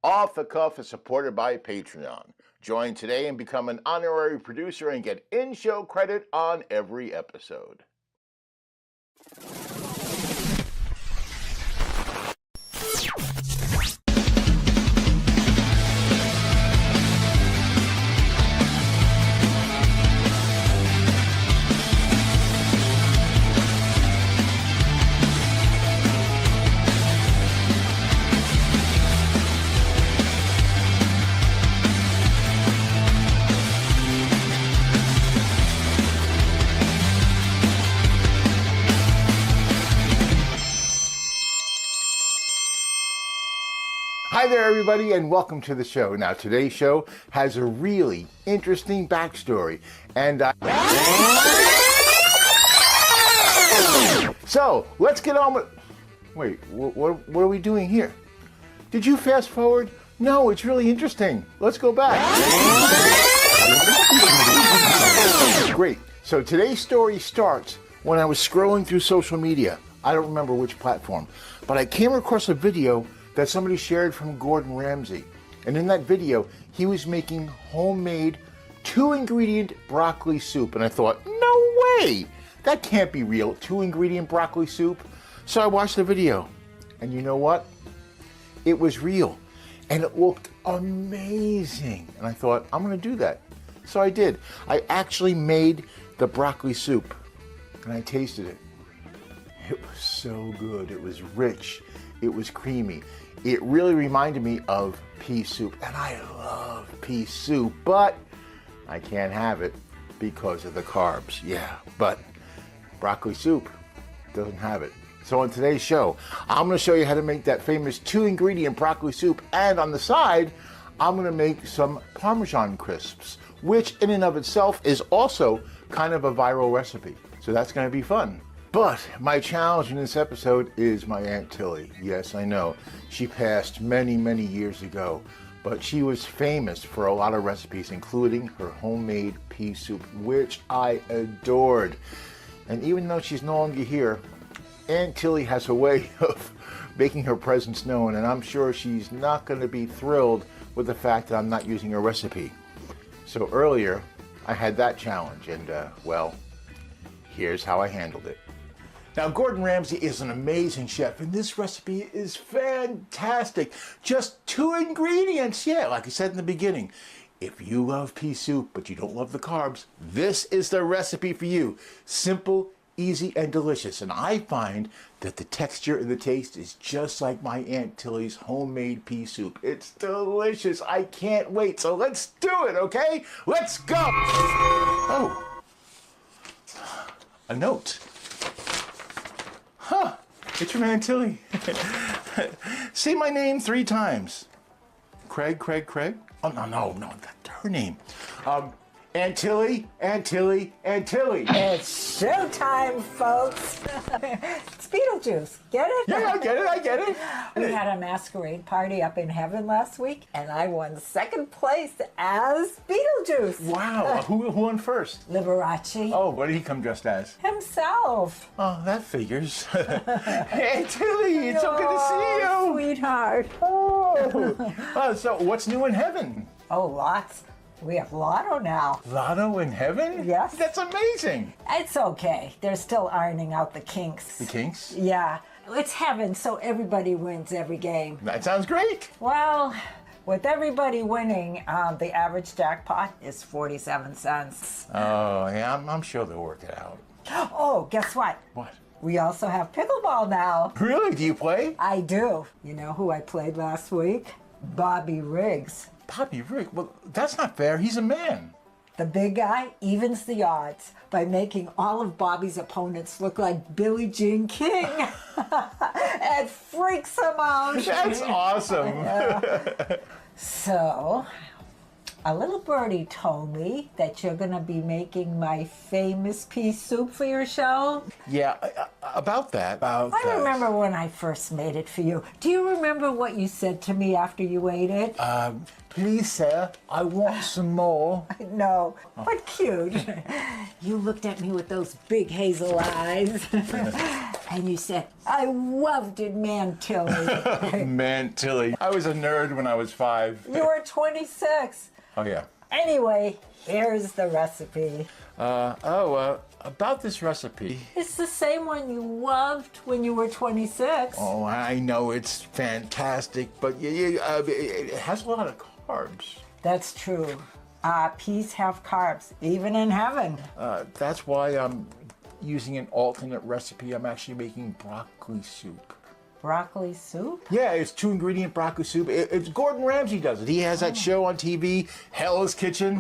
Off the Cuff is supported by Patreon. Join today and become an honorary producer and get in-show credit on every episode. Hi there, everybody, and welcome to the show. Now, today's show has a really interesting backstory, and so let's get on with. Wait, what are we doing here? Did you fast forward? No, it's really interesting. Let's go back. Great. So today's story starts when I was scrolling through social media. I don't remember which platform, but I came across a video that somebody shared from Gordon Ramsay. And in that video, he was making homemade 2-ingredient broccoli soup. And I thought, no way! That can't be real, 2-ingredient broccoli soup. So I watched the video. And you know what? It was real. And it looked amazing. And I thought, I'm gonna do that. So I did. I actually made the broccoli soup. And I tasted it. It was so good. It was rich. It was creamy. It really reminded me of pea soup, and I love pea soup, but I can't have it because of the carbs. Yeah, but broccoli soup doesn't have it. So on today's show, I'm going to show you how to make that famous 2-ingredient broccoli soup, and on the side, I'm going to make some Parmesan Crisps, which in and of itself is also kind of a viral recipe. So that's going to be fun. But my challenge in this episode is my Aunt Tillie. Yes, I know. She passed many, many years ago, but she was famous for a lot of recipes, including her homemade pea soup, which I adored. And even though she's no longer here, Aunt Tillie has a way of making her presence known, and I'm sure she's not going to be thrilled with the fact that I'm not using her recipe. So earlier, I had that challenge, and well, here's how I handled it. Now, Gordon Ramsay is an amazing chef, and this recipe is fantastic. Just 2 ingredients. Yeah, like I said in the beginning, if you love pea soup, but you don't love the carbs, this is the recipe for you. Simple, easy, and delicious. And I find that the texture and the taste is just like my Aunt Tillie's homemade pea soup. It's delicious. I can't wait. So let's do it, okay? Let's go. Oh, a note. Huh, it's from Aunt Tillie. Say my name 3 times. Craig. Oh, no, that's her name. Aunt Tillie, Aunt Tillie, Aunt Tillie. It's showtime, folks. It's Beetlejuice. Get it? Yeah, I get it. We had a masquerade party up in heaven last week, and I won 2nd place as Beetlejuice. Wow, who won first? Liberace. Oh, what did he come dressed as? Himself. Oh, that figures. Aunt Tillie, it's so good to see you. Sweetheart. Oh, so what's new in heaven? Oh, lots. We have Lotto now. Lotto in heaven? Yes. That's amazing. It's okay. They're still ironing out the kinks. The kinks? Yeah. It's heaven, so everybody wins every game. That sounds great. Well, with everybody winning, the average jackpot is 47 cents. Oh, yeah, I'm sure they'll work it out. Oh, guess what? What? We also have pickleball now. Really? Do you play? I do. You know who I played last week? Bobby Riggs. Bobby Riggs? Well, that's not fair. He's a man. The big guy evens the odds by making all of Bobby's opponents look like Billie Jean King. It freaks him out. That's awesome. Yeah. So, a little birdie told me that you're going to be making my famous pea soup for your show. Yeah, about that. I remember when I first made it for you. Do you remember what you said to me after you ate it? Please, sir, I want some more. No, but cute. You looked at me with those big hazel eyes. And you said, I loved it, man, Tillie. Man, Tillie. I was a nerd when I was 5. You were 26. Oh, yeah. Anyway, here's the recipe. About this recipe. It's the same one you loved when you were 26. Oh, I know it's fantastic, but it has a lot of carbs. That's true. Peas have carbs, even in heaven. That's why I'm using an alternate recipe. I'm actually making broccoli soup. Broccoli soup? Yeah, it's 2-ingredient broccoli soup. It's Gordon Ramsay does it. He has that show on TV, Hell's Kitchen.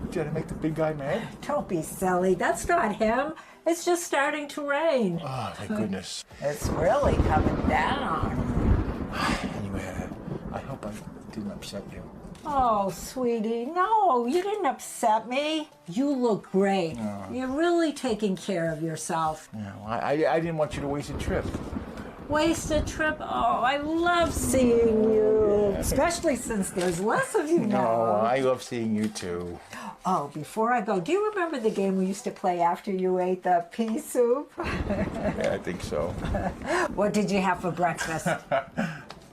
Did I make the big guy mad? Don't be silly. That's not him. It's just starting to rain. Oh, thank goodness. It's really coming down. Anyway, I hope I didn't upset you. Oh, sweetie, no, you didn't upset me. You look great. You're really taking care of yourself. No, I didn't want you to waste a trip. Waste a trip? Oh, I love seeing you. Especially since there's less of you now. No, I love seeing you too. Oh, before I go, do you remember the game we used to play after you ate the pea soup? Yeah, I think so. What did you have for breakfast?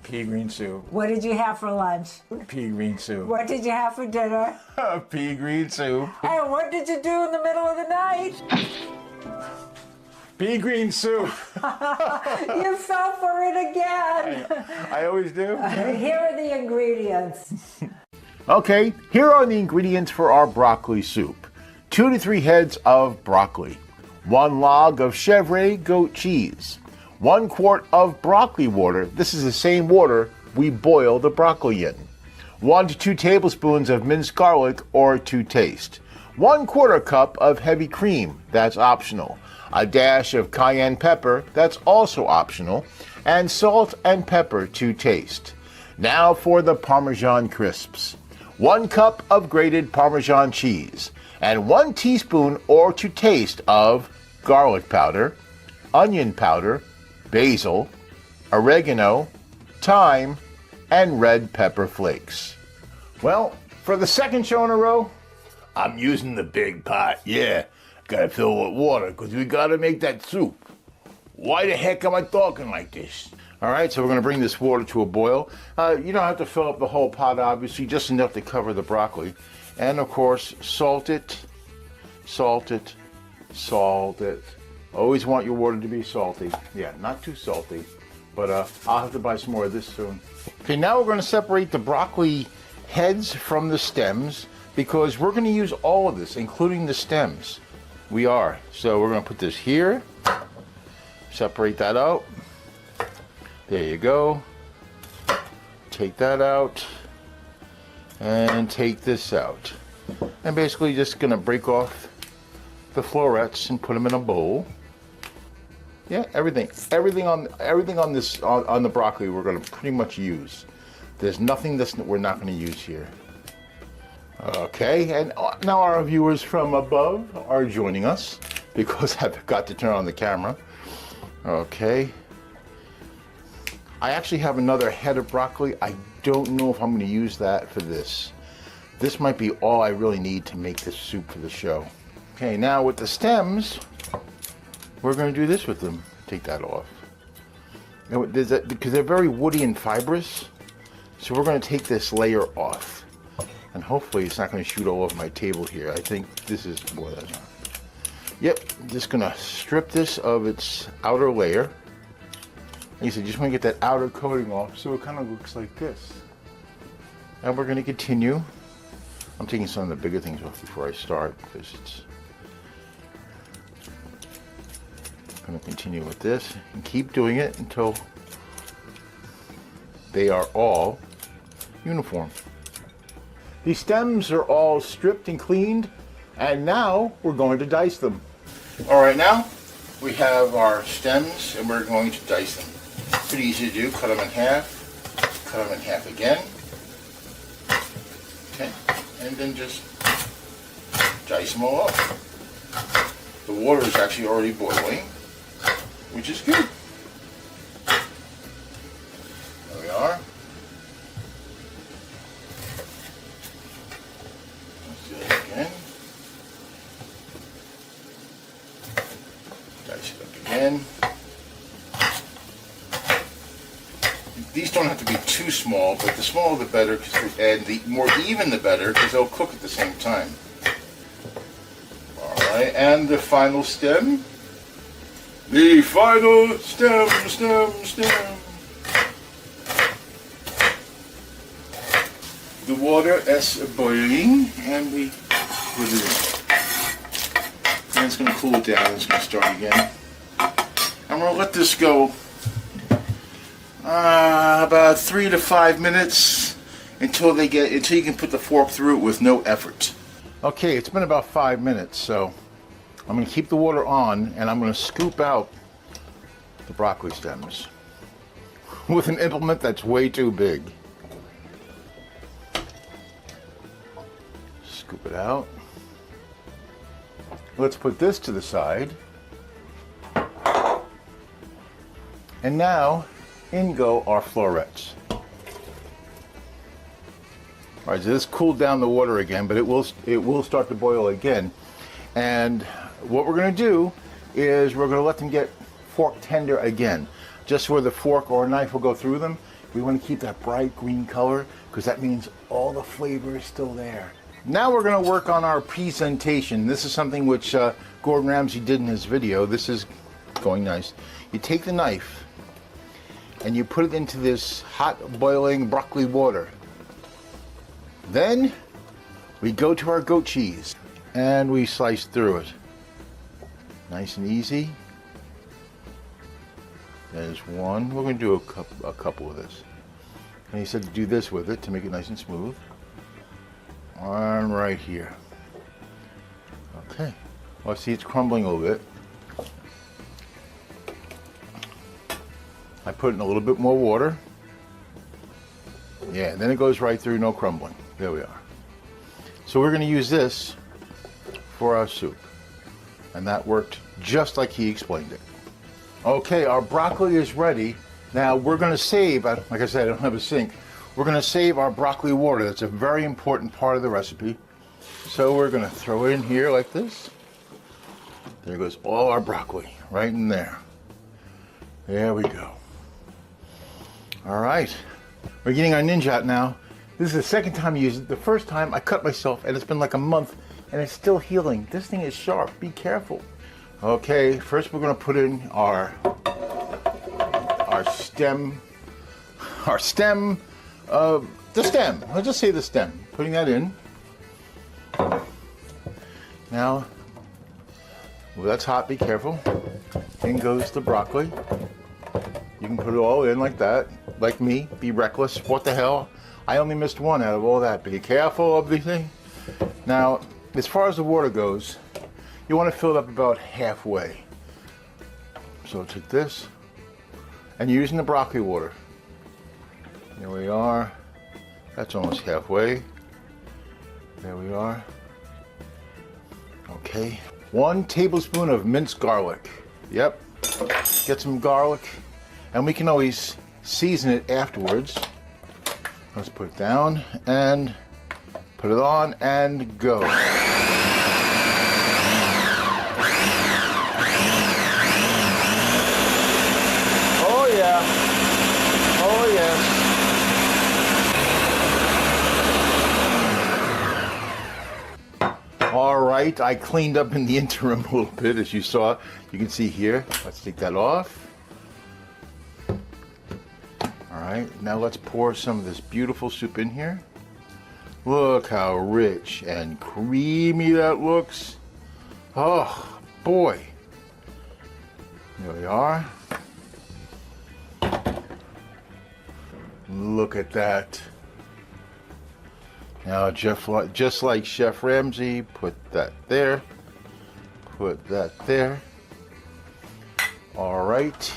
Pea green soup. What did you have for lunch? Pea green soup. What did you have for dinner? Pea green soup. And what did you do in the middle of the night? Pea green soup. You fell for it again. I always do. Here are the ingredients. Okay, here are the ingredients for our broccoli soup. 2 to 3 heads of broccoli. 1 log of Chevre goat cheese. 1 quart of broccoli water. This is the same water we boil the broccoli in. 1 to 2 tablespoons of minced garlic or to taste. 1/4 cup of heavy cream. That's optional. A dash of cayenne pepper. That's also optional. And salt and pepper to taste. Now for the Parmesan Crisps. 1 cup of grated Parmesan cheese. And 1 teaspoon or to taste of garlic powder, onion powder, basil, oregano, thyme, and red pepper flakes. Well, for the second show in a row, I'm using the big pot. Yeah, gotta fill it with water because we gotta make that soup. Why the heck am I talking like this? All right, so we're gonna bring this water to a boil. You don't have to fill up the whole pot, obviously, just enough to cover the broccoli. And of course, salt it, salt it, salt it. Always want your water to be salty. Yeah, not too salty, but I'll have to buy some more of this soon. Okay, now we're going to separate the broccoli heads from the stems because we're going to use all of this, including the stems. We are. So we're going to put this here, separate that out. There you go. Take that out and take this out. And basically just going to break off the florets and put them in a bowl. Yeah, everything on the broccoli we're going to pretty much use. There's nothing that we're not going to use here. Okay, and now our viewers from above are joining us because I forgot to turn on the camera. Okay. I actually have another head of broccoli. I don't know if I'm going to use that for this. This might be all I really need to make this soup for the show. Okay, now with the stems, we're going to do this with them. Take that off. Because they're very woody and fibrous, so we're going to take this layer off. And hopefully it's not going to shoot all over my table here. I think this is more than enough. Yep, just going to strip this of its outer layer. Like I said, just want to get that outer coating off so it kind of looks like this. And we're going to continue. I'm taking some of the bigger things off before I start because it's going to continue with this and keep doing it until they are all uniform. These stems are all stripped and cleaned, and now we're going to dice them. All right, now we have our stems and we're going to dice them. Pretty easy to do. Cut them in half, cut them in half again. Okay, and then just dice them all up. The water is actually already boiling, which is good. There we are. Let's do it again. These don't have to be too small, but the smaller the better, and the more even the better, because they'll cook at the same time. Alright, and the final stem. The final stem. The water is boiling, and we put it in. And it's going to cool down, it's going to start again. I'm going to let this go about 3 to 5 minutes until you can put the fork through it with no effort. Okay, it's been about 5 minutes, so I'm going to keep the water on, and I'm going to scoop out the broccoli stems with an implement that's way too big. Scoop it out. Let's put this to the side. And now, in go our florets. Alright, so this cooled down the water again, but it will start to boil again. And what we're going to do is we're going to let them get fork tender again. Just where the fork or knife will go through them, we want to keep that bright green color because that means all the flavor is still there. Now we're going to work on our presentation. This is something which Gordon Ramsay did in his video. This is going nice. You take the knife and you put it into this hot boiling broccoli water. Then we go to our goat cheese and we slice through it. Nice and easy. There's one. We're going to do a couple of this. And he said to do this with it to make it nice and smooth. On right here. Okay. Well, see, it's crumbling a little bit. I put in a little bit more water. Yeah, then it goes right through, no crumbling. There we are. So we're going to use this for our soup. And that worked just like he explained it. Okay, our broccoli is ready. Now we're going to save, like I said, I don't have a sink. We're going to save our broccoli water. That's a very important part of the recipe. So we're going to throw it in here like this. There goes all our broccoli right in there. There we go. All right, we're getting our ninja out now. This is the second time I used it. The first time I cut myself and it's been like a month and it's still healing. This thing is sharp, be careful. Okay, first we're gonna put in our stem, the stem, I'll just say the stem. Putting that in. Now, well, that's hot, be careful. In goes the broccoli. You can put it all in like that, like me, be reckless. What the hell? I only missed one out of all that. Be careful of the thing. Now, as far as the water goes, you want to fill it up about halfway. So take this, and you're using the broccoli water. There we are. That's almost halfway. There we are. Okay. 1 tablespoon of minced garlic. Yep. Get some garlic. And we can always season it afterwards. Let's put it down and put it on and go. Oh yeah. Oh yes. All right, I cleaned up in the interim a little bit, as you saw. You can see here. Let's take that off. All right, now let's pour some of this beautiful soup in here. Look how rich and creamy that looks. Oh, boy. There we are. Look at that. Now, just like Chef Ramsay, put that there. Put that there. All right.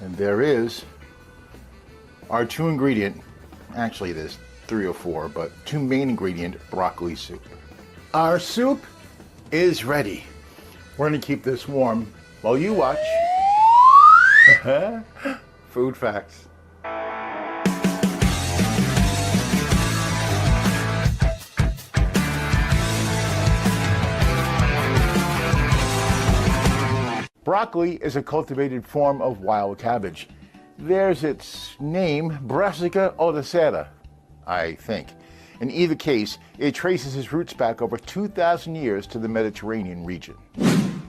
And there is our 2 ingredient, actually there's 3 or 4, but 2 main ingredient broccoli soup. Our soup is ready. We're going to keep this warm while you watch Food Facts. Broccoli is a cultivated form of wild cabbage. There's its name, Brassica odocera, I think. In either case, it traces its roots back over 2,000 years to the Mediterranean region.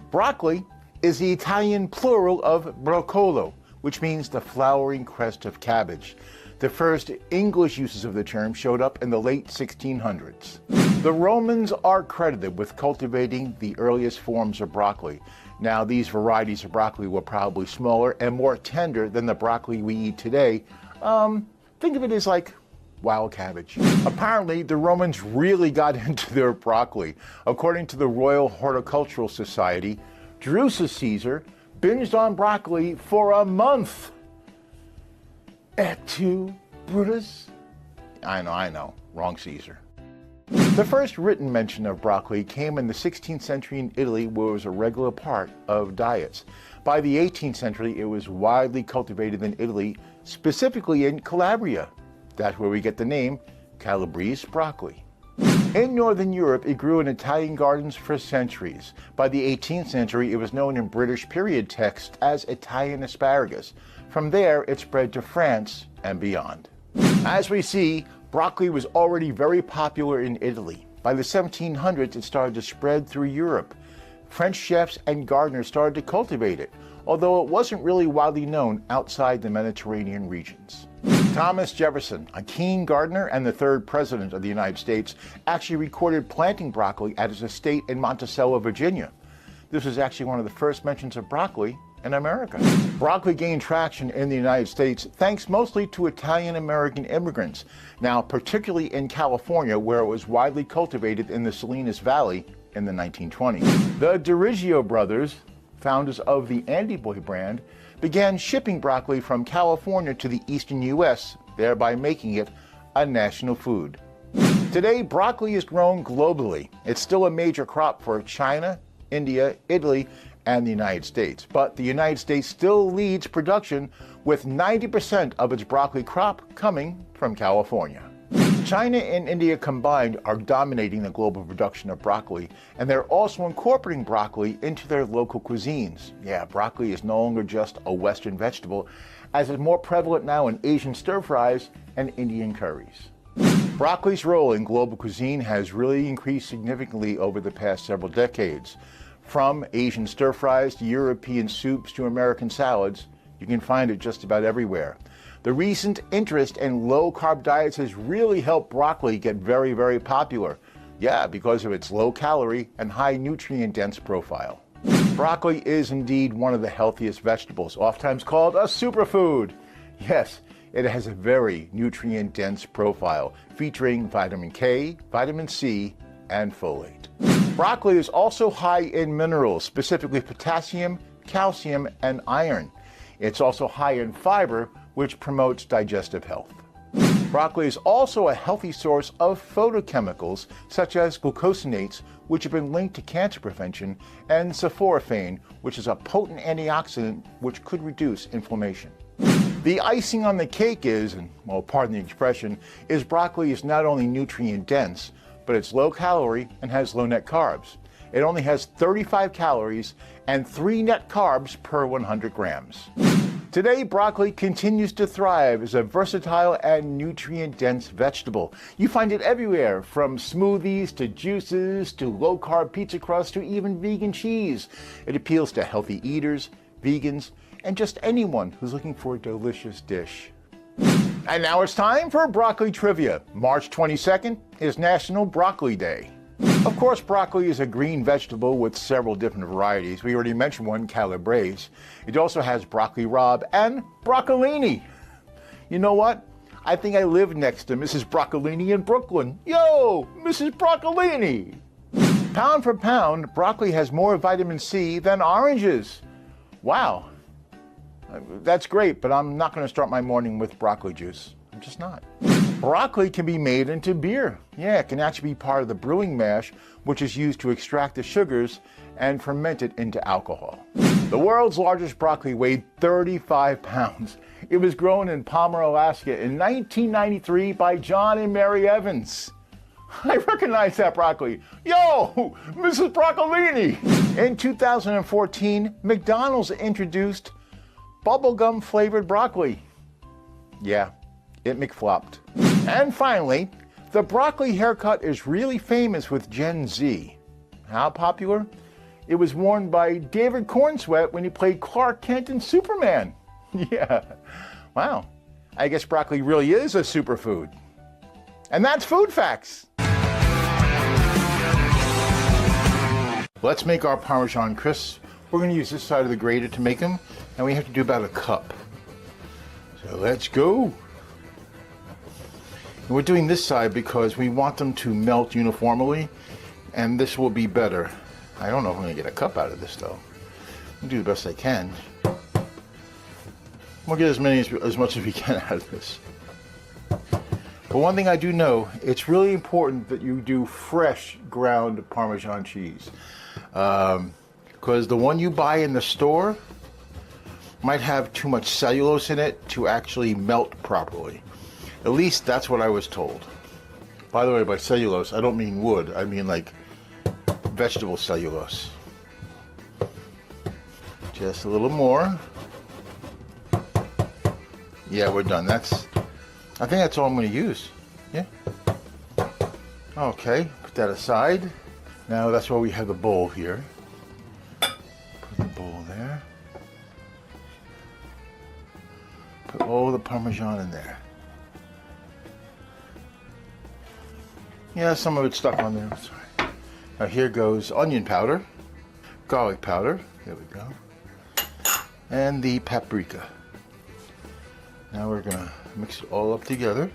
Broccoli is the Italian plural of broccolo, which means the flowering crest of cabbage. The first English uses of the term showed up in the late 1600s. The Romans are credited with cultivating the earliest forms of broccoli. Now, these varieties of broccoli were probably smaller and more tender than the broccoli we eat today. Think of it as like wild cabbage. Apparently, the Romans really got into their broccoli. According to the Royal Horticultural Society, Drusus Caesar binged on broccoli for a month. Et tu, Brutus? I know, wrong Caesar. The first written mention of broccoli came in the 16th century in Italy, where it was a regular part of diets. By the 18th century, it was widely cultivated in Italy, specifically in Calabria. That's where we get the name Calabrese broccoli. In Northern Europe, it grew in Italian gardens for centuries. By the 18th century, it was known in British period texts as Italian asparagus. From there, it spread to France and beyond. As we see, broccoli was already very popular in Italy. By the 1700s, it started to spread through Europe. French chefs and gardeners started to cultivate it, although it wasn't really widely known outside the Mediterranean regions. Thomas Jefferson, a keen gardener and the third president of the United States, actually recorded planting broccoli at his estate in Monticello, Virginia. This was actually one of the first mentions of broccoli in America. Broccoli gained traction in the United States thanks mostly to Italian-American immigrants, now particularly in California, where it was widely cultivated in the Salinas Valley in the 1920s. The DiRiggio brothers, founders of the Andy Boy brand, began shipping broccoli from California to the eastern U.S., thereby making it a national food. Today, broccoli is grown globally. It's still a major crop for China, India, Italy, and the United States. But the United States still leads production, with 90% of its broccoli crop coming from California. China and India combined are dominating the global production of broccoli, and they're also incorporating broccoli into their local cuisines. Yeah, broccoli is no longer just a Western vegetable, as it's more prevalent now in Asian stir-fries and Indian curries. Broccoli's role in global cuisine has really increased significantly over the past several decades. From Asian stir-fries to European soups to American salads, you can find it just about everywhere. The recent interest in low-carb diets has really helped broccoli get very, very popular. Yeah, because of its low-calorie and high nutrient-dense profile. Broccoli is indeed one of the healthiest vegetables, oftentimes called a superfood. Yes, it has a very nutrient-dense profile, featuring vitamin K, vitamin C, and folate. Broccoli is also high in minerals, specifically potassium, calcium, and iron. It's also high in fiber, which promotes digestive health. Broccoli is also a healthy source of phytochemicals such as glucosinates, which have been linked to cancer prevention, and sulforaphane, which is a potent antioxidant which could reduce inflammation. The icing on the cake is, and well, pardon the expression, is broccoli is not only nutrient dense, but it's low calorie and has low net carbs. It only has 35 calories and 3 net carbs per 100 grams. Today, broccoli continues to thrive as a versatile and nutrient-dense vegetable. You find it everywhere, from smoothies to juices to low-carb pizza crust to even vegan cheese. It appeals to healthy eaters, vegans, and just anyone who's looking for a delicious dish. And now it's time for broccoli trivia. March 22nd is National Broccoli Day. Of course, broccoli is a green vegetable with several different varieties. We already mentioned one, Calabrese. It also has broccoli rabe and broccolini. You know what? I think I live next to Mrs. Broccolini in Brooklyn. Yo, Mrs. Broccolini! Pound for pound, broccoli has more vitamin C than oranges. Wow. That's great, but I'm not going to start my morning with broccoli juice. I'm just not. Broccoli can be made into beer. Yeah, it can actually be part of the brewing mash, which is used to extract the sugars and ferment it into alcohol. The world's largest broccoli weighed 35 pounds. It was grown in Palmer, Alaska in 1993 by John and Mary Evans. I recognize that broccoli. Yo, Mrs. Broccolini! In 2014, McDonald's introduced bubblegum flavored broccoli. Yeah, it McFlopped. And finally, the broccoli haircut is really famous with Gen Z. How popular? It was worn by David Cornsweet when he played Clark Kent in Superman. Yeah, wow. I guess broccoli really is a superfood. And that's Food Facts. Let's make our Parmesan Crisps. We're going to use this side of the grater to make them, and we have to do about a cup. So let's go. And we're doing this side because we want them to melt uniformly, and this will be better. I don't know if I'm going to get a cup out of this though. I'll do the best I can. We'll get as much as we can out of this. But one thing I do know, it's really important that you do fresh ground Parmesan cheese. Because the one you buy in the store might have too much cellulose in it to actually melt properly. At least that's what I was told. By the way, by cellulose, I don't mean wood. I mean like vegetable cellulose. Just a little more. Yeah, we're done. I think that's all I'm going to use. Yeah. Okay, put that aside. Now that's why we have the bowl here. Put the bowl there. Put all the Parmesan in there. Yeah, some of it's stuck on there. Sorry. Now here goes onion powder, garlic powder. There we go. And the paprika. Now we're going to mix it all up together.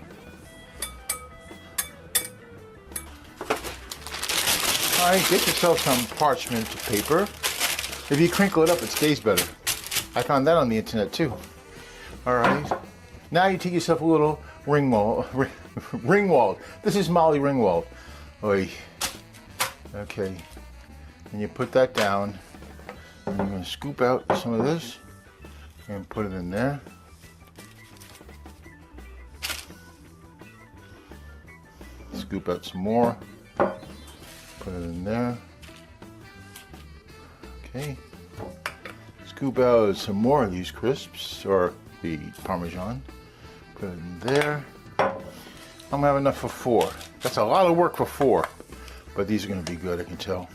All right, get yourself some parchment paper. If you crinkle it up, it stays better. I found that on the internet too. All right. Now you take yourself a little Ringwald. This is Molly Ringwald. Oy. Okay. And you put that down. And you're going to scoop out some of this and put it in there. Scoop out some more. Put it in there. Okay. Scoop out some more of these crisps, or the Parmesan. Put it in there. I'm gonna have enough for 4. That's a lot of work for 4, but these are gonna be good, I can tell.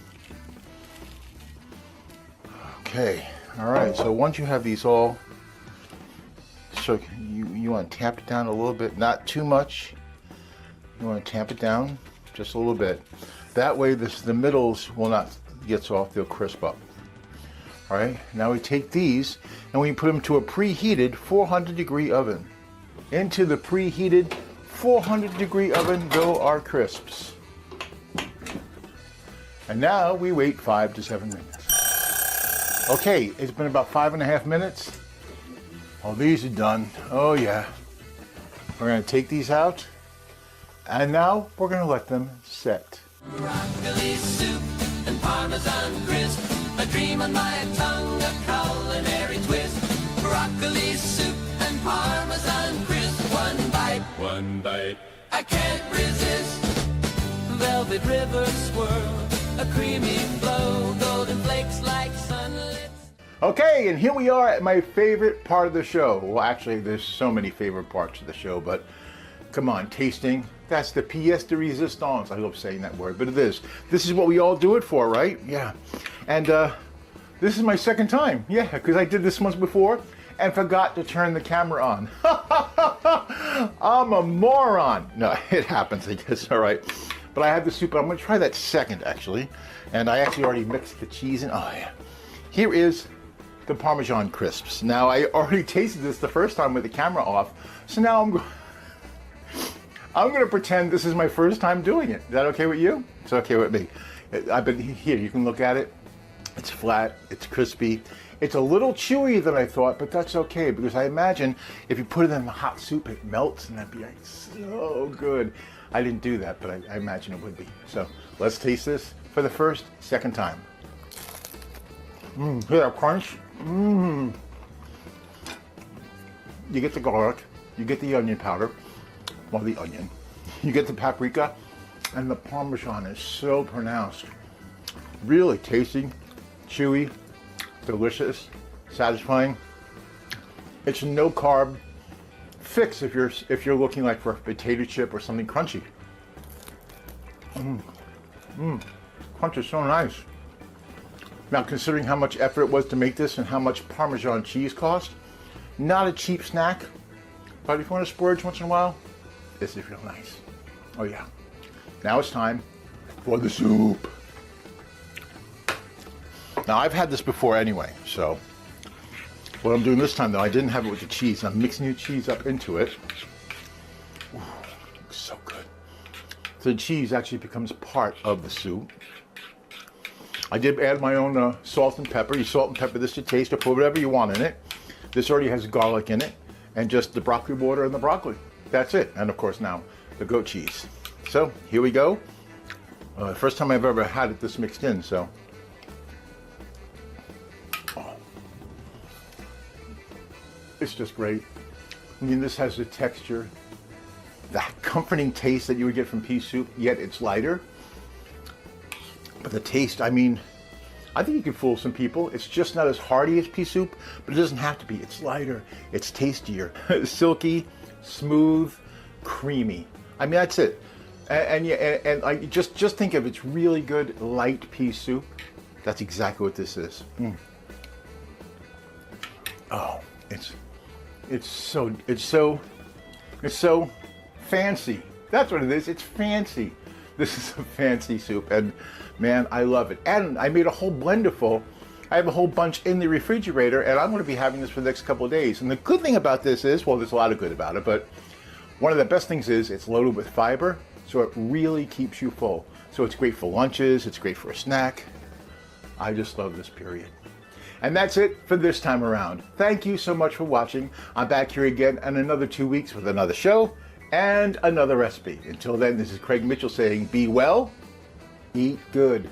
Okay, all right, so once you have these all, so you want to tamp it down a little bit, not too much. You want to tamp it down just a little bit. That way the middles will not get soft, they'll crisp up. All right, now we take these and we put them to a preheated 400-degree oven. Into the preheated 400-degree oven go our crisps. And now we wait 5 to 7 minutes. Okay, it's been about 5.5 minutes. Oh, these are done. Oh yeah. We're gonna take these out. And now we're going to let them set. Broccoli soup and Parmesan crisp, a dream on my tongue, a culinary twist. Broccoli soup and Parmesan crisp, one bite, I can't resist. Velvet river swirl, a creamy flow, golden flakes like sunlit. Okay, and here we are at my favorite part of the show. Well, actually, there's so many favorite parts of the show, but come on, tasting. That's the pièce de résistance. I love saying that word, but it is. This is what we all do it for, right? Yeah. And this is my second time. Yeah, because I did this once before and forgot to turn the camera on. I'm a moron. No, it happens, I guess. All right. But I have the soup. I'm going to try that second, actually. And I actually already mixed the cheese in. Oh, yeah. Here is the Parmesan Crisps. Now, I already tasted this the first time with the camera off. So now I'm going to pretend this is my first time doing it. Is that okay with you? It's okay with me. I've been here. You can look at it. It's flat. It's crispy. It's a little chewier than I thought, but that's okay because I imagine if you put it in the hot soup, it melts and that'd be like so good. I didn't do that, but I imagine it would be. So let's taste this for the second time. Hear that crunch? You get the garlic. You get the onion powder. Well, the onion. You get the paprika, and the Parmesan is so pronounced. Really tasty. chewy, delicious, satisfying. It's a no carb fix if you're looking like for a potato chip or something crunchy. Crunch is so nice. Now, considering how much effort it was to make this and how much Parmesan cheese cost, not a cheap snack, but if you want to splurge once in a while, this is real nice. Oh yeah. Now it's time for the soup. Now, I've had this before anyway, so what I'm doing this time, though, I didn't have it with the cheese. I'm mixing the cheese up into it. Ooh, looks so good. So the cheese actually becomes part of the soup. I did add my own salt and pepper. You salt and pepper this to taste, or put whatever you want in it. This already has garlic in it, and just the broccoli water and the broccoli. That's it. And of course now, the goat cheese. So here we go. First time I've ever had it this mixed in, so. Oh. It's just great. I mean, this has the texture, that comforting taste that you would get from pea soup, yet it's lighter. But the taste, I mean, I think you can fool some people. It's just not as hearty as pea soup, but it doesn't have to be. It's lighter, it's tastier, silky, smooth, creamy. I mean, that's it. And I just think of it's really good light pea soup. That's exactly what this is. Oh, it's so fancy. That's what it is. It's fancy. This is a fancy soup, and man, I love it. And I made a whole blender full. I have a whole bunch in the refrigerator, and I'm going to be having this for the next couple of days. And the good thing about this is, well, there's a lot of good about it, but one of the best things is it's loaded with fiber, so it really keeps you full. So it's great for lunches, it's great for a snack. I just love this, period. And that's it for this time around. Thank you so much for watching. I'm back here again in another 2 weeks with another show and another recipe. Until then, this is Craig Mitchell saying, be well, eat good.